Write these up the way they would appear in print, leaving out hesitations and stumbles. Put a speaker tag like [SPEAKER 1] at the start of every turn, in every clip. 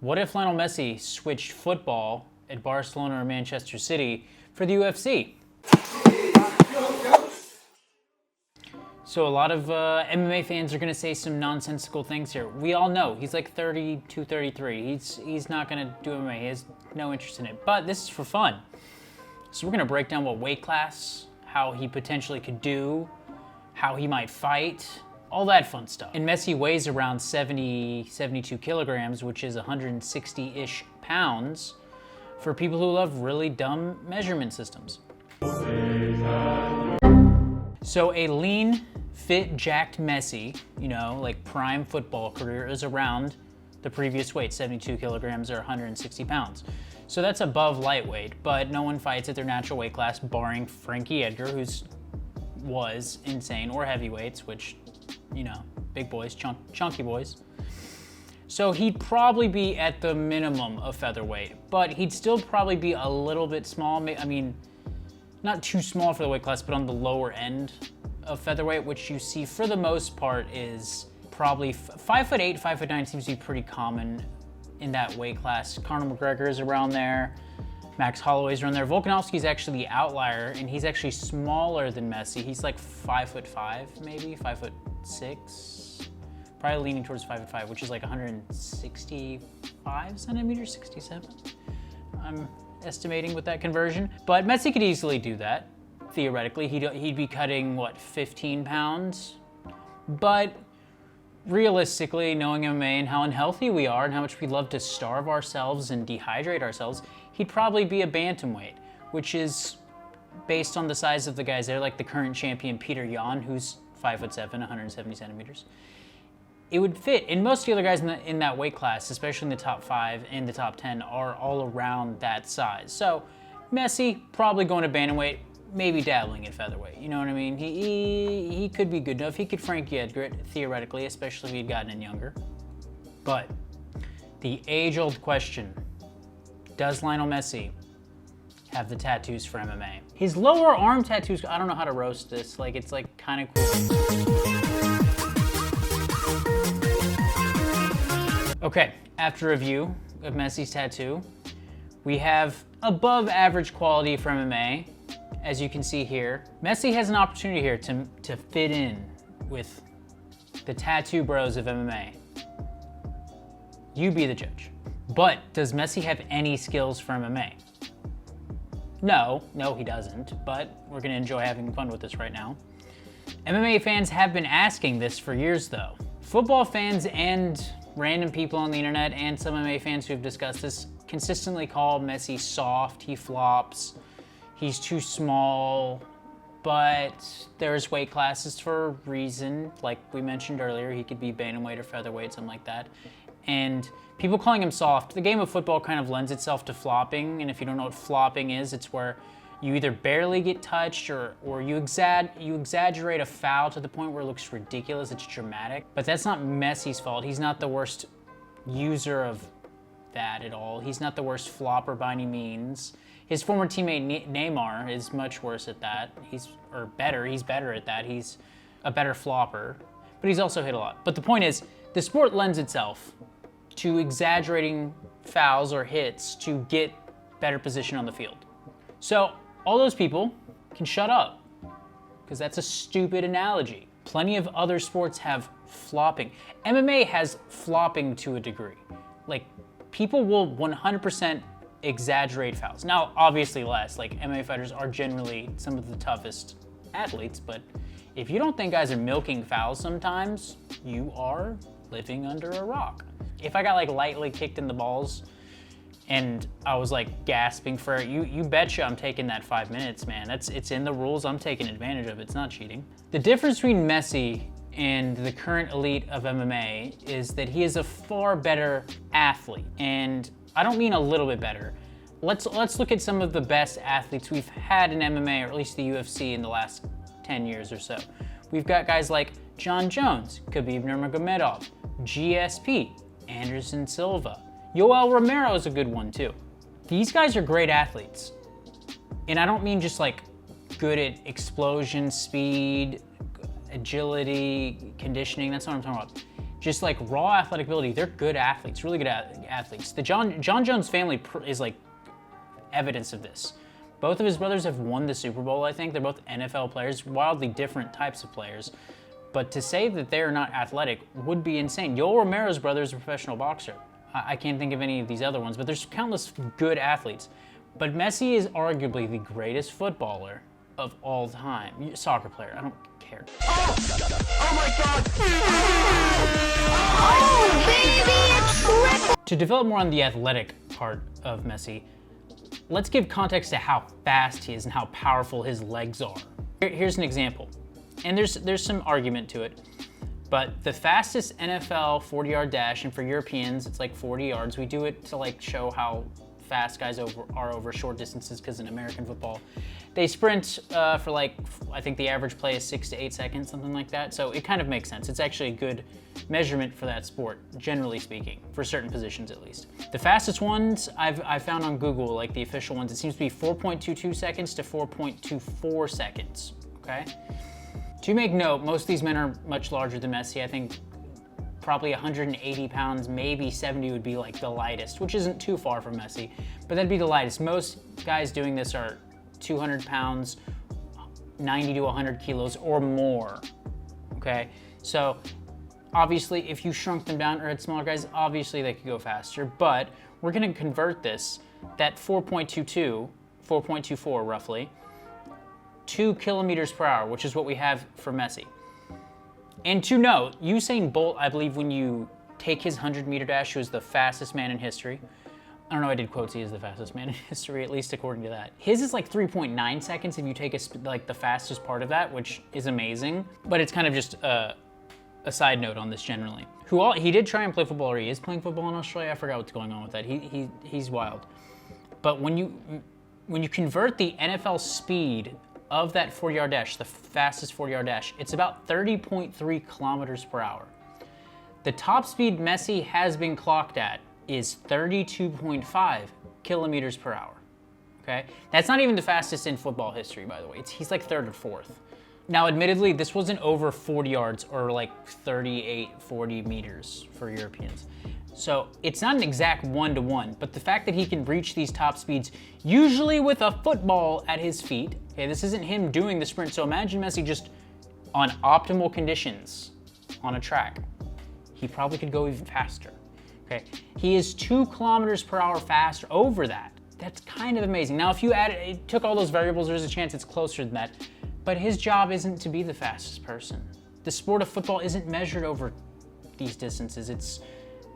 [SPEAKER 1] What if Lionel Messi switched football at Barcelona or Manchester City for the UFC? So a lot of MMA fans are going to say some nonsensical things here. We all know he's like 32, 33. He's not going to do MMA. He has no interest in it. But this is for fun. So we're going to break down what weight class, how he potentially could do, how he might fight, all that fun stuff. And Messi weighs around 72 kilograms, which is 160-ish pounds for people who love really dumb measurement systems. So a lean, fit, jacked Messi, you know, like prime football career, is around the previous weight, 72 kilograms or 160 pounds. So that's above lightweight, but no one fights at their natural weight class, barring Frankie Edgar, who's was insane, or heavyweights, which, you know, big boys, chunky boys. So he'd probably be at the minimum of featherweight, but he'd still probably be a little bit small. I mean, not too small for the weight class, but on the lower end of featherweight, which you see for the most part is probably 5'8", 5'9" seems to be pretty common in that weight class. Conor McGregor is around there. Max Holloway's around there. Volkanovski's actually the outlier, and he's actually smaller than Messi. He's like 5'5", maybe 5'6", probably leaning towards 5'5", which is like 165 centimeters, 67. I'm estimating with that conversion. But Messi could easily do that. Theoretically, he'd be cutting, what, 15 pounds? But realistically, knowing MMA and how unhealthy we are and how much we love to starve ourselves and dehydrate ourselves, he'd probably be a bantamweight, which is based on the size of the guys there, like the current champion Peter Yan, who's 5'7", 170 centimeters. It would fit. And most of the other guys in that weight class, especially in the top 5 and the top 10, are all around that size. So Messi, probably going to bantamweight, maybe dabbling at featherweight. You know what I mean? He could be good enough. He could Frankie Edgar it, theoretically, especially if he'd gotten in younger. But the age-old question, does Lionel Messi have the tattoos for MMA? His lower arm tattoos, I don't know how to roast this. Like, it's like kind of cool. Okay, after review of Messi's tattoo, we have above average quality for MMA. As you can see here, Messi has an opportunity here to fit in with the tattoo bros of MMA. You be the judge. But does Messi have any skills for MMA? No, he doesn't, but we're gonna enjoy having fun with this right now. MMA fans have been asking this for years though. Football fans and random people on the internet and some MMA fans who've discussed this consistently call Messi soft, he flops, he's too small, but there's weight classes for a reason. Like we mentioned earlier, he could be bantamweight or featherweight, something like that. And people calling him soft, the game of football kind of lends itself to flopping, and if you don't know what flopping is, it's where you either barely get touched or you exaggerate a foul to the point where it looks ridiculous, it's dramatic. But that's not Messi's fault. He's not the worst user of that at all. He's not the worst flopper by any means. His former teammate Neymar is much worse at that. He's better at that. He's a better flopper, but he's also hit a lot. But the point is, the sport lends itself to exaggerating fouls or hits to get better position on the field. So all those people can shut up, because that's a stupid analogy. Plenty of other sports have flopping. MMA has flopping to a degree. Like, people will 100% exaggerate fouls. Now, obviously less, like MMA fighters are generally some of the toughest athletes, but if you don't think guys are milking fouls sometimes, you are living under a rock. If I got like lightly kicked in the balls and I was like gasping for it, you betcha I'm taking that 5 minutes, man. It's in the rules, I'm taking advantage of it, it's not cheating. The difference between Messi and the current elite of MMA is that he is a far better athlete. And I don't mean a little bit better. Let's look at some of the best athletes we've had in MMA, or at least the UFC, in the last 10 years or so. We've got guys like John Jones, Khabib Nurmagomedov, GSP, Anderson Silva. Yoel Romero is a good one too. These guys are great athletes. And I don't mean just like good at explosion, speed, agility, conditioning, that's not what I'm talking about. just like raw athletic ability, they're good athletes, really good athletes. The John Jones family is like evidence of this. Both of his brothers have won the Super Bowl, I think. They're both NFL players, wildly different types of players. But to say that they're not athletic would be insane. Yoel Romero's brother is a professional boxer. I can't think of any of these other ones, but there's countless good athletes. But Messi is arguably the greatest footballer of all time. Soccer player, I don't care.
[SPEAKER 2] Oh my God! Oh, baby, it's triple!
[SPEAKER 1] To develop more on the athletic part of Messi, let's give context to how fast he is and how powerful his legs are. Here's an example, and there's some argument to it, but the fastest NFL 40-yard dash, and for Europeans it's like 40 yards. We do it to like show how fast guys are over short distances, because in American football they sprint for like, I think the average play is 6 to 8 seconds, something like that. So it kind of makes sense. It's actually a good measurement for that sport, generally speaking, for certain positions at least. The fastest ones I've found on Google, like the official ones, it seems to be 4.22 seconds to 4.24 seconds, okay? To make note, most of these men are much larger than Messi. I think probably 180 pounds, maybe 70 would be like the lightest, which isn't too far from Messi, but that'd be the lightest. Most guys doing this are 200 pounds, 90 to 100 kilos or more, okay? So obviously if you shrunk them down or had smaller guys, obviously they could go faster, but we're gonna convert this, that 4.22, 4.24 roughly, 2 kilometers per hour, which is what we have for Messi. And to note, Usain Bolt, I believe when you take his 100-meter dash, he was the fastest man in history. I don't know, I did quotes, he is the fastest man in history, at least according to that. His is like 3.9 seconds if you take like the fastest part of that, which is amazing. But it's kind of just a side note on this generally. He did try and play football, or he is playing football in Australia. I forgot what's going on with that. He's wild. But when you convert the NFL speed of that 40-yard dash, the fastest 40-yard dash, it's about 30.3 kilometers per hour. The top speed Messi has been clocked at is 32.5 kilometers per hour, okay? That's not even the fastest in football history, by the way. He's like third or fourth. Now, admittedly, this wasn't over 40 yards or like 38, 40 meters for Europeans. So it's not an exact one-to-one, but the fact that he can reach these top speeds, usually with a football at his feet, okay, this isn't him doing the sprint, so imagine Messi just on optimal conditions on a track. He probably could go even faster, okay? He is 2 kilometers per hour faster over that. That's kind of amazing. Now, if you took all those variables, there's a chance it's closer than that, but his job isn't to be the fastest person. The sport of football isn't measured over these distances.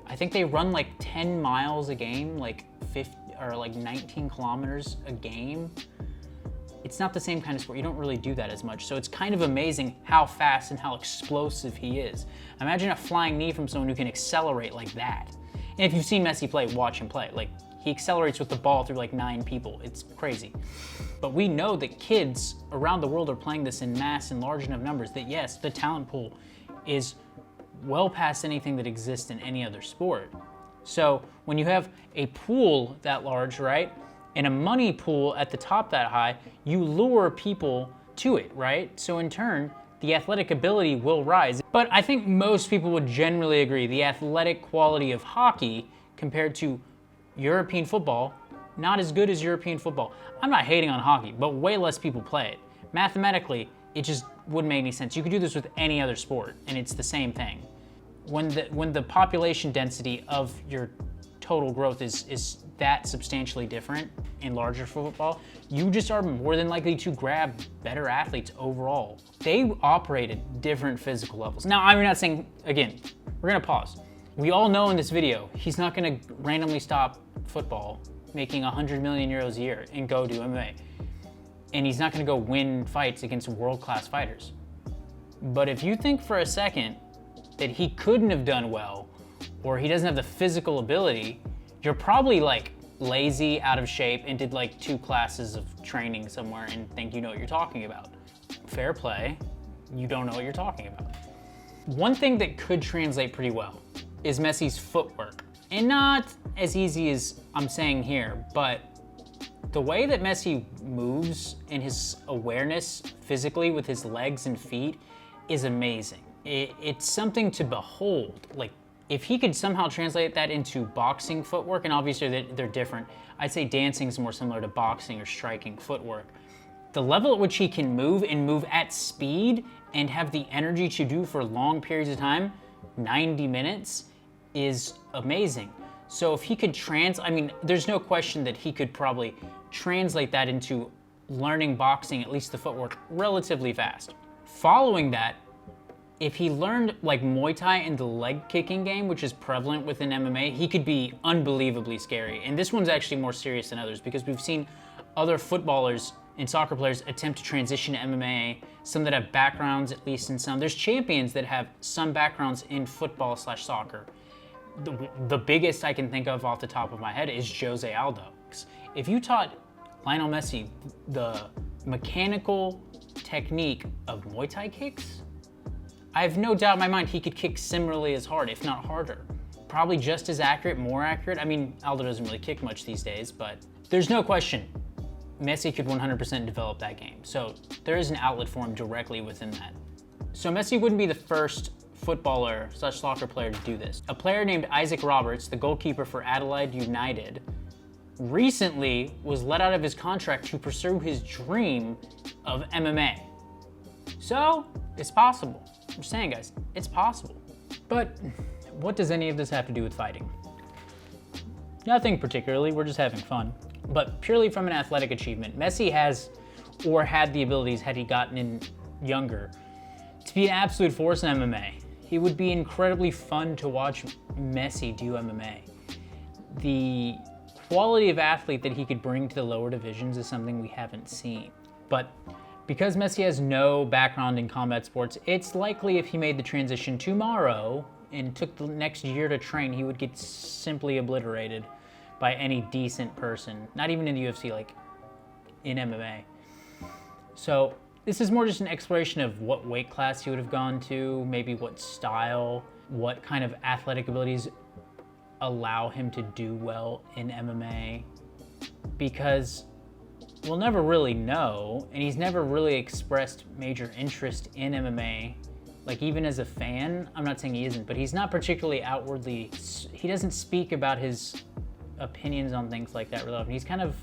[SPEAKER 1] I think they run like 10 miles a game, like 50 or like 19 kilometers a game. It's not the same kind of sport. You don't really do that as much. So it's kind of amazing how fast and how explosive he is. Imagine a flying knee from someone who can accelerate like that. And if you've seen Messi play, watch him play. Like, he accelerates with the ball through like 9 people. It's crazy. But we know that kids around the world are playing this in mass and large enough numbers that yes, the talent pool is well past anything that exists in any other sport. So when you have a pool that large, right, and a money pool at the top that high, you lure people to it, right? So in turn, the athletic ability will rise. But I think most people would generally agree the athletic quality of hockey compared to European football, not as good as European football. I'm not hating on hockey, but way less people play it. Mathematically, it just wouldn't make any sense. You could do this with any other sport, and it's the same thing. When the population density of your total growth is that substantially different in larger football, you just are more than likely to grab better athletes overall. They operate at different physical levels. Now, I'm not saying, again, we're gonna pause. We all know in this video, he's not gonna randomly stop football making 100 million euros a year and go to MMA. And he's not gonna go win fights against world-class fighters. But if you think for a second that he couldn't have done well, or he doesn't have the physical ability, you're probably like lazy, out of shape, and did like 2 classes of training somewhere and think you know what you're talking about. Fair play, you don't know what you're talking about. One thing that could translate pretty well is Messi's footwork. And not as easy as I'm saying here, but the way that Messi moves and his awareness physically with his legs and feet is amazing. it's something to behold. Like, if he could somehow translate that into boxing footwork, and obviously they're different. I'd say dancing is more similar to boxing or striking footwork. The level at which he can move and move at speed and have the energy to do for long periods of time, 90 minutes, is amazing. So if he could I mean, there's no question that he could probably translate that into learning boxing, at least the footwork, relatively fast. Following that, if he learned like Muay Thai and the leg kicking game, which is prevalent within MMA, he could be unbelievably scary. And this one's actually more serious than others because we've seen other footballers and soccer players attempt to transition to MMA, some that have backgrounds, at least in some. There's champions that have some backgrounds in football/soccer. The biggest I can think of off the top of my head is Jose Aldo. If you taught Lionel Messi the mechanical technique of Muay Thai kicks, I have no doubt in my mind he could kick similarly as hard, if not harder. Probably just as accurate, more accurate. I mean, Aldo doesn't really kick much these days, but there's no question Messi could 100% develop that game. So there is an outlet for him directly within that. So Messi wouldn't be the first footballer/soccer player to do this. A player named Isaac Roberts, the goalkeeper for Adelaide United, recently was let out of his contract to pursue his dream of MMA. So it's possible. I'm saying, guys, it's possible. But what does any of this have to do with fighting? Nothing particularly, we're just having fun. But purely from an athletic achievement, Messi has, or had the abilities had he gotten in younger, to be an absolute force in MMA. He would be incredibly fun to watch Messi do MMA. The quality of athlete that he could bring to the lower divisions is something we haven't seen. But because Messi has no background in combat sports, it's likely if he made the transition tomorrow and took the next year to train, he would get simply obliterated by any decent person. Not even in the UFC, like in MMA. So this is more just an exploration of what weight class he would have gone to, maybe what style, what kind of athletic abilities allow him to do well in MMA. Because we'll never really know, and he's never really expressed major interest in MMA. Like, even as a fan, I'm not saying he isn't, but he's not particularly outwardly, he doesn't speak about his opinions on things like that really often. He's kind of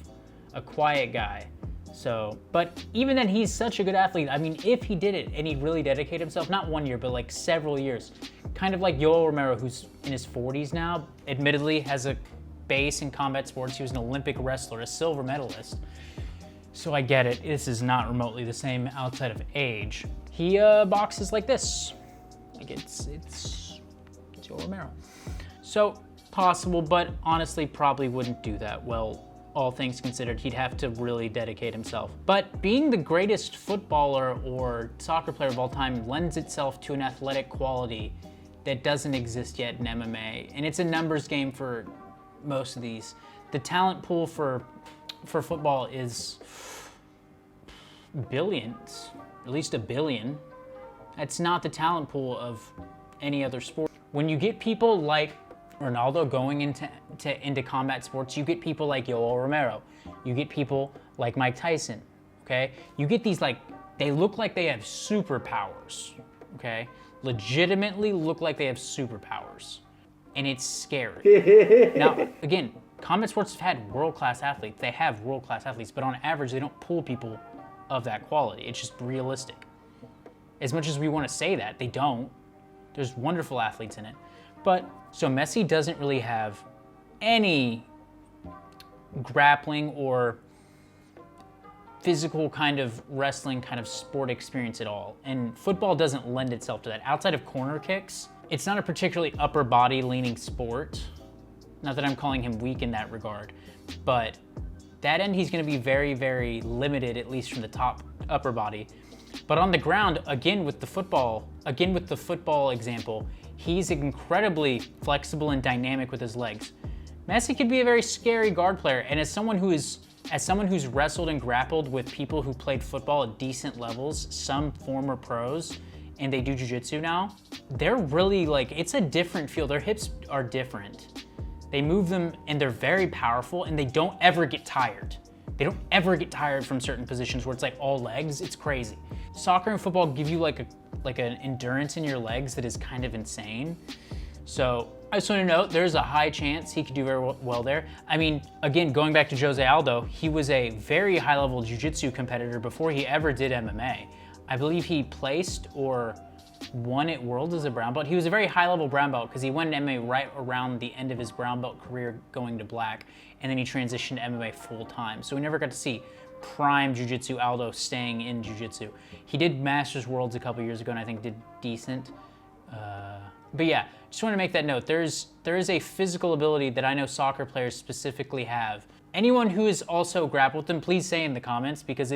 [SPEAKER 1] a quiet guy. So, but even then, he's such a good athlete. I mean, if he did it and he'd really dedicate himself, not 1 year, but like several years, kind of like Yoel Romero, who's in his 40s now, admittedly has a base in combat sports. He was an Olympic wrestler, a silver medalist. So I get it, this is not remotely the same outside of age. He boxes like this. Like it's Yoel Romero. So possible, but honestly probably wouldn't do that well. All things considered, he'd have to really dedicate himself. But being the greatest footballer or soccer player of all time lends itself to an athletic quality that doesn't exist yet in MMA. And it's a numbers game for most of these. The talent pool for football is billions, at least a billion. That's not the talent pool of any other sport. When you get people like Ronaldo going into combat sports, you get people like Yoel Romero. You get people like Mike Tyson, okay? You get these like, they look like they have superpowers, okay? Legitimately look like they have superpowers. And it's scary. Now, again, combat sports have had world-class athletes. They have world-class athletes, but on average, they don't pull people of that quality. It's just realistic. As much as we want to say that, they don't. There's wonderful athletes in it. But, so Messi doesn't really have any grappling or physical kind of wrestling kind of sport experience at all. And football doesn't lend itself to that. Outside of corner kicks, it's not a particularly upper body leaning sport. Not that I'm calling him weak in that regard, but that end he's going to be very, very limited, at least from the top upper body. But on the ground, again with the football example, he's incredibly flexible and dynamic with his legs. Messi could be a very scary guard player, and as someone who's wrestled and grappled with people who played football at decent levels, some former pros, and they do jiu-jitsu now, they're really like, it's a different feel. Their hips are different. They move them and they're very powerful and they don't ever get tired. They don't ever get tired from certain positions where it's like all legs. It's crazy. Soccer and football give you like like an endurance in your legs that is kind of insane. So I just want to note there's a high chance he could do very well there. I mean, again, going back to Jose Aldo, he was a very high level jiu-jitsu competitor before he ever did MMA. I believe he placed or won at Worlds as a brown belt. He was a very high level brown belt because he went MMA right around the end of his brown belt career going to black, and then he transitioned to MMA full time. So we never got to see prime jiu-jitsu Aldo staying in jiu-jitsu. He did Masters Worlds a couple years ago and I think did decent. But yeah, just want to make that note. There is a physical ability that I know soccer players specifically have. Anyone who has also grappled with them, please say in the comments, because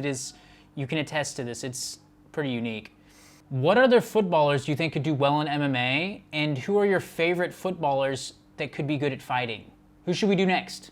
[SPEAKER 1] you can attest to this. It's pretty unique. What other footballers do you think could do well in MMA? And who are your favorite footballers that could be good at fighting? Who should we do next?